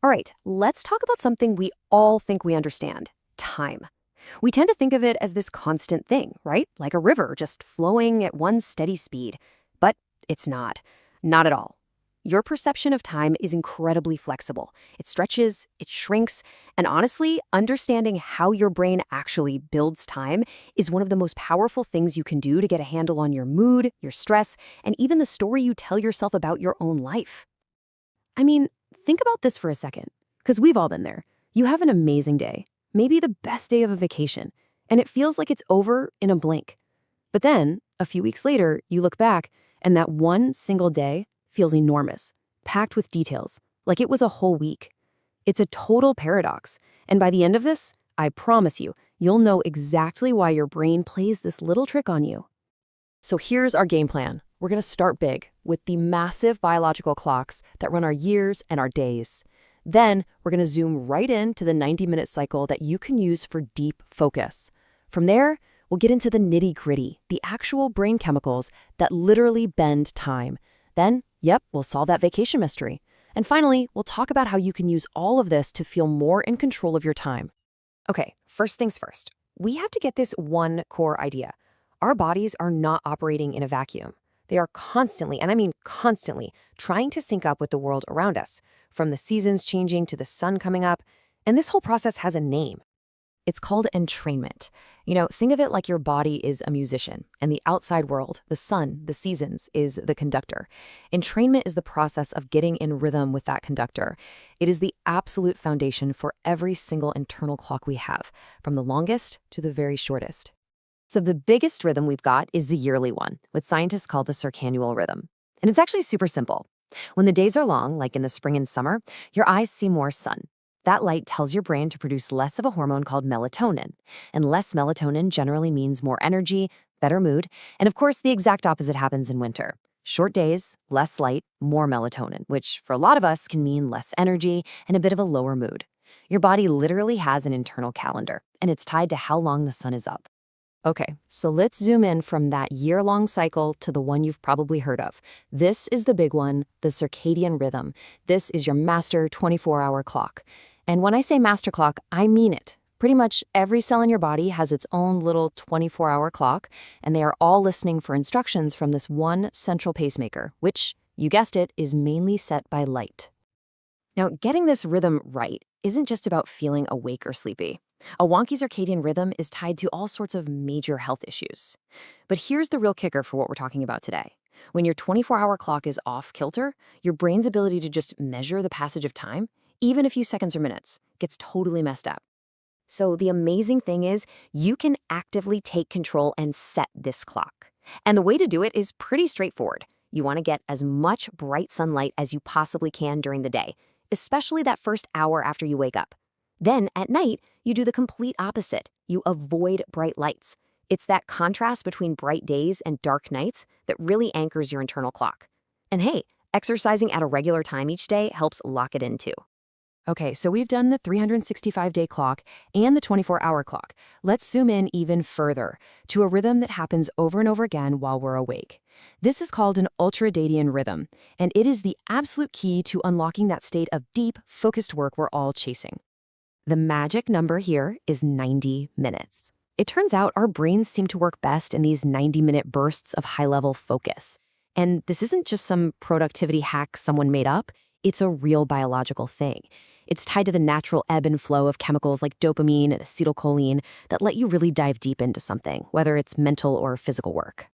All right, let's talk about something we all think we understand: time. We tend to think of it as this constant thing, right? Like a river just flowing at one steady speed. But it's not. Not at all. Your perception of time is incredibly flexible. It stretches, it shrinks, and honestly, understanding how your brain actually builds time is one of the most powerful things you can do to get a handle on your mood, your stress, and even the story you tell yourself about your own life. I mean, think about this for a second, because we've all been there. You have an amazing day, maybe the best day of a vacation, and it feels like it's over in a blink. But then, a few weeks later, you look back, and that one single day feels enormous, packed with details, like it was a whole week. It's a total paradox, and by the end of this, I promise you, you'll know exactly why your brain plays this little trick on you. So here's our game plan. We're going to start big with the massive biological clocks that run our years and our days. Then we're going to zoom right into the 90-minute cycle that you can use for deep focus. From there, we'll get into the nitty-gritty, the actual brain chemicals that literally bend time. Then, we'll solve that vacation mystery. And finally, we'll talk about how you can use all of this to feel more in control of your time. Okay, first things first. We have to get this one core idea. Our bodies are not operating in a vacuum. They are constantly, and I mean constantly, trying to sync up with the world around us, from the seasons changing to the sun coming up. And this whole process has a name. It's called entrainment. Think of it like your body is a musician, and the outside world, the sun, the seasons, is the conductor. Entrainment is the process of getting in rhythm with that conductor. It is the absolute foundation for every single internal clock we have, from the longest to the very shortest. So the biggest rhythm we've got is the yearly one, what scientists call the circannual rhythm. And it's actually super simple. When the days are long, like in the spring and summer, your eyes see more sun. That light tells your brain to produce less of a hormone called melatonin. And less melatonin generally means more energy, better mood, and of course the exact opposite happens in winter. Short days, less light, more melatonin, which for a lot of us can mean less energy and a bit of a lower mood. Your body literally has an internal calendar, and it's tied to how long the sun is up. Okay, so let's zoom in from that year-long cycle to the one you've probably heard of. This is the big one, the circadian rhythm. This is your master 24-hour clock. And when I say master clock, I mean it. Pretty much every cell in your body has its own little 24-hour clock, and they are all listening for instructions from this one central pacemaker, which, you guessed it, is mainly set by light. Now, getting this rhythm right isn't just about feeling awake or sleepy. A wonky circadian rhythm is tied to all sorts of major health issues. But here's the real kicker for what we're talking about today. When your 24-hour clock is off kilter, your brain's ability to just measure the passage of time, even a few seconds or minutes, gets totally messed up. So the amazing thing is, you can actively take control and set this clock. And the way to do it is pretty straightforward. You want to get as much bright sunlight as you possibly can during the day, especially that first hour after you wake up. Then, at night, you do the complete opposite. You avoid bright lights. It's that contrast between bright days and dark nights that really anchors your internal clock. And hey, exercising at a regular time each day helps lock it in too. Okay, so we've done the 365-day clock and the 24-hour clock. Let's zoom in even further to a rhythm that happens over and over again while we're awake. This is called an ultradian rhythm, and it is the absolute key to unlocking that state of deep, focused work we're all chasing. The magic number here is 90 minutes. It turns out our brains seem to work best in these 90-minute bursts of high-level focus. And this isn't just some productivity hack someone made up. It's a real biological thing. It's tied to the natural ebb and flow of chemicals like dopamine and acetylcholine that let you really dive deep into something, whether it's mental or physical work.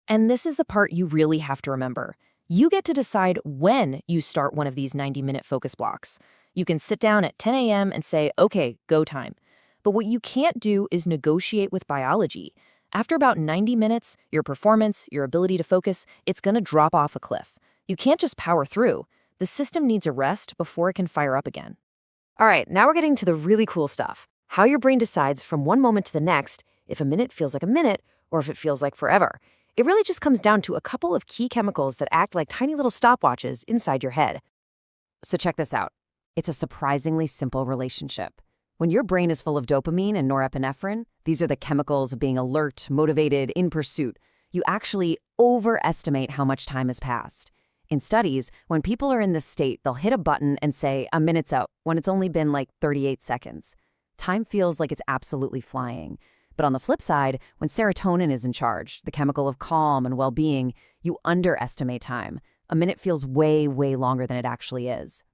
And this is the part you really have to remember. You get to decide when you start one of these 90-minute focus blocks. You can sit down at 10 a.m. and say, okay, go time. But what you can't do is negotiate with biology. After about 90 minutes, your performance, your ability to focus, it's going to drop off a cliff. You can't just power through. The system needs a rest before it can fire up again. All right, now we're getting to the really cool stuff. How your brain decides from one moment to the next if a minute feels like a minute or if it feels like forever. It really just comes down to a couple of key chemicals that act like tiny little stopwatches inside your head. So check this out. It's a surprisingly simple relationship. When your brain is full of dopamine and norepinephrine, these are the chemicals of being alert, motivated, in pursuit, you actually overestimate how much time has passed. In studies, when people are in this state, they'll hit a button and say, a minute's out, when it's only been like 38 seconds. Time feels like it's absolutely flying. But on the flip side, when serotonin is in charge, the chemical of calm and well-being, you underestimate time. A minute feels way, way longer than it actually is.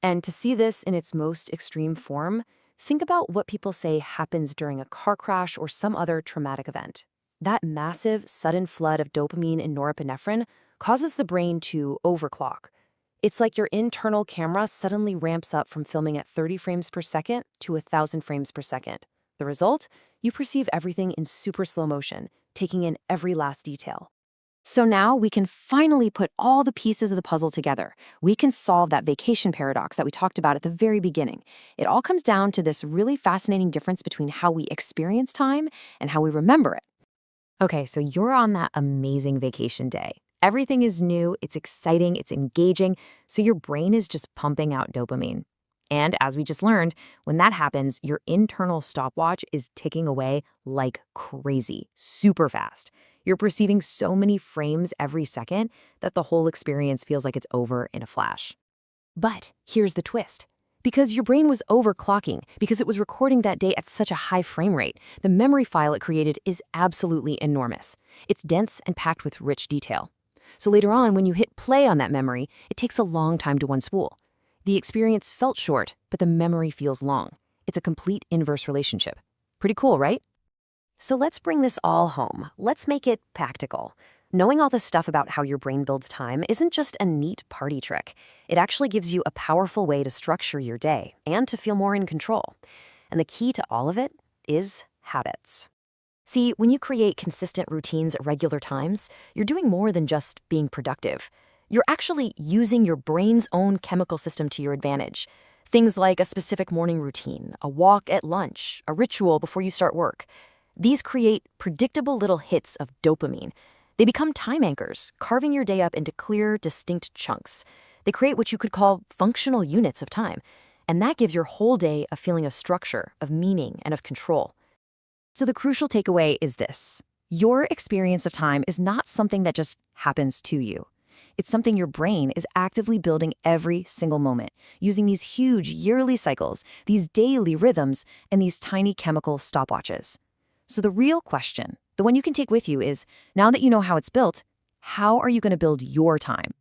And to see this in its most extreme form, think about what people say happens during a car crash or some other traumatic event. That massive, sudden flood of dopamine and norepinephrine causes the brain to overclock. It's like your internal camera suddenly ramps up from filming at 30 frames per second to 1,000 frames per second. The result? You perceive everything in super slow motion, taking in every last detail. So now we can finally put all the pieces of the puzzle together. We can solve that vacation paradox that we talked about at the very beginning. It all comes down to this really fascinating difference between how we experience time and how we remember it. Okay, so you're on that amazing vacation day. Everything is new, it's exciting, it's engaging, so your brain is just pumping out dopamine. And as we just learned, when that happens, your internal stopwatch is ticking away like crazy, super fast. You're perceiving so many frames every second that the whole experience feels like it's over in a flash. But here's the twist. Because your brain was overclocking, because it was recording that day at such a high frame rate, the memory file it created is absolutely enormous. It's dense and packed with rich detail. So later on, when you hit play on that memory, it takes a long time to unspool. The experience felt short, but the memory feels long. It's a complete inverse relationship. Pretty cool, right? So let's bring this all home. Let's make it practical. Knowing all this stuff about how your brain builds time isn't just a neat party trick. It actually gives you a powerful way to structure your day and to feel more in control. And the key to all of it is habits. See, when you create consistent routines at regular times, you're doing more than just being productive. You're actually using your brain's own chemical system to your advantage. Things like a specific morning routine, a walk at lunch, a ritual before you start work. These create predictable little hits of dopamine. They become time anchors, carving your day up into clear, distinct chunks. They create what you could call functional units of time. And that gives your whole day a feeling of structure, of meaning, and of control. So the crucial takeaway is this. Your experience of time is not something that just happens to you. It's something your brain is actively building every single moment, using these huge yearly cycles, these daily rhythms, and these tiny chemical stopwatches. So the real question, the one you can take with you is, now that you know how it's built, how are you going to build your time?